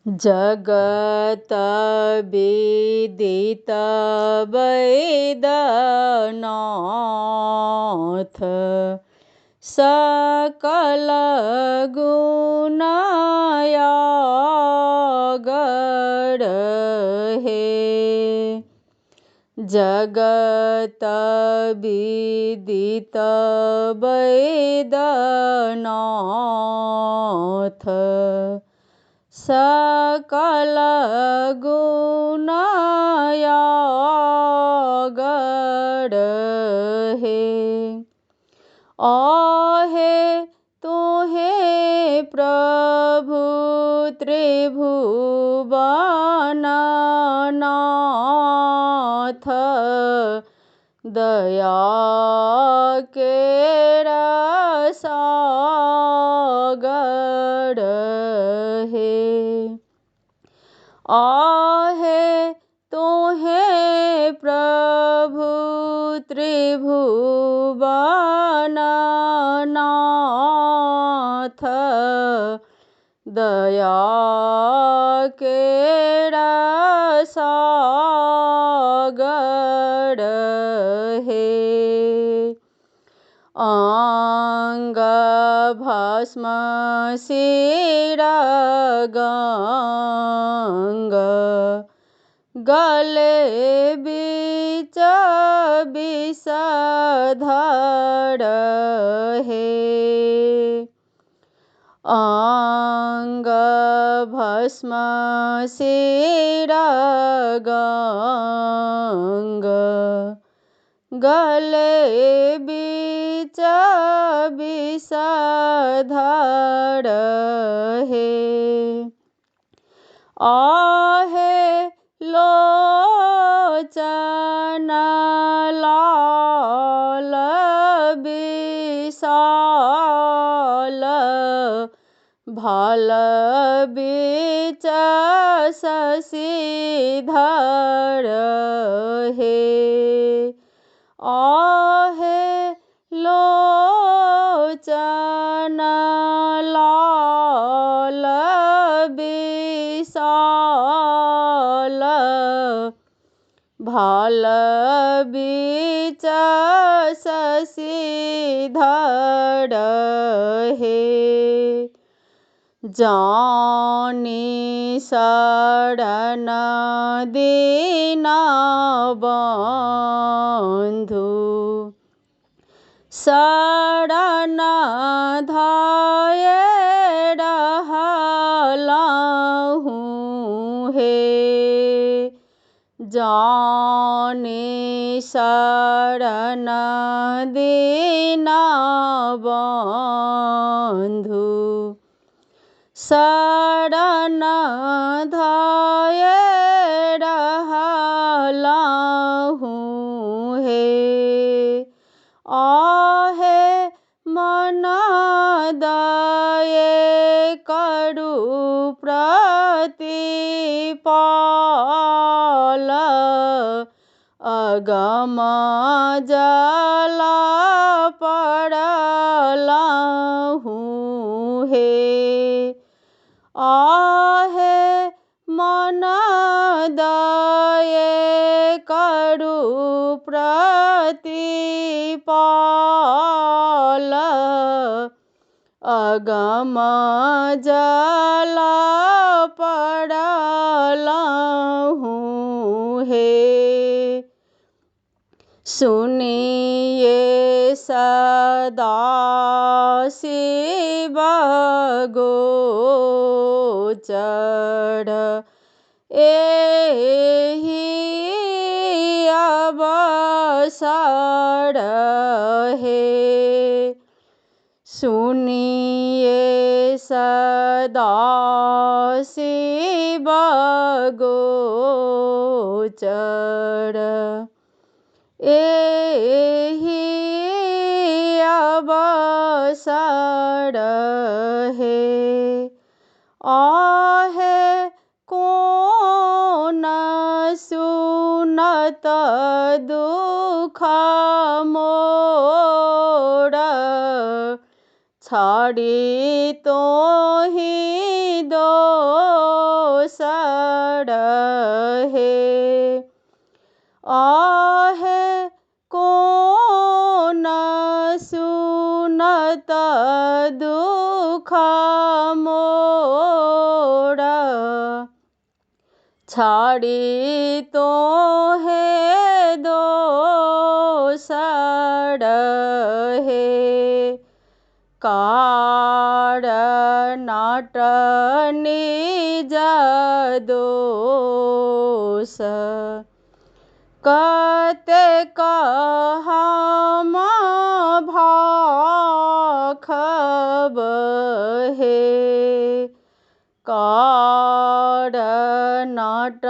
जगत विदित वैद्यनाथ सकल गुणयागर हे। जगत विदित वैद्यनाथ सकल गुणयागर हे। आहे तोहे प्रभु त्रिभुवननाथ दया के सागर हे। आहे तोहे प्रभु त्रिभुवननाथ दया के सागर हे। अंग भस्म सिर गंग गले बीच विषधर हे। अंग भस्म सिर गंग गले बीच विषधर हे। आहे लोचन लाल विशाल भाल बीच शशिधर हे। आहे लोचन लाल विशाल भाल बीच शशिधर हे। जानी शरण दीनबंधु शरण धाये रहलहूँ हे। जानी शरण दीनबंधु शरण धाये रहलहूँ हे। आहे मन दये करु प्रतिपाल अगम जल पड़लहूँ हे। आहे मन दये करु प्रतिपाल अगम जल पड़लहूँ हे। सुनिए सदा शिव गोचर एहि अवसर हे। सुनिए सदा शिव गोचर एहि अवसर हे। आहे कौन सुनत दुख मोर छाड़ी तोहि दो सड़हे। आहे कौन सुनत दुख मोरा, छाड़ी तो है दोसर हे। कार नाट निज दोष, कतेक हम भाखब हे। कार नाट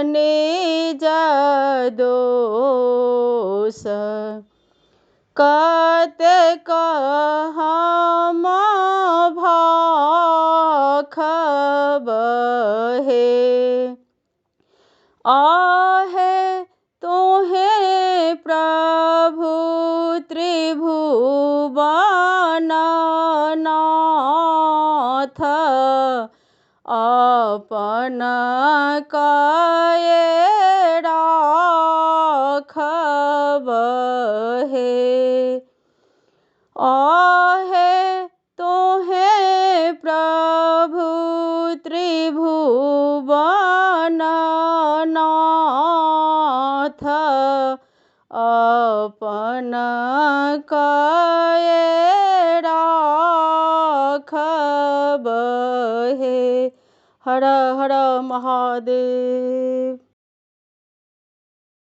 निज दोष, कतेक हम भाखब हे। आहे तोहे प्रभु त्रिभुवननाथ, अपन कए राखब हे। आहे तोहे प्रभु त्रिभुवननाथ, अपन कए राखब हे। हर हर महादेव।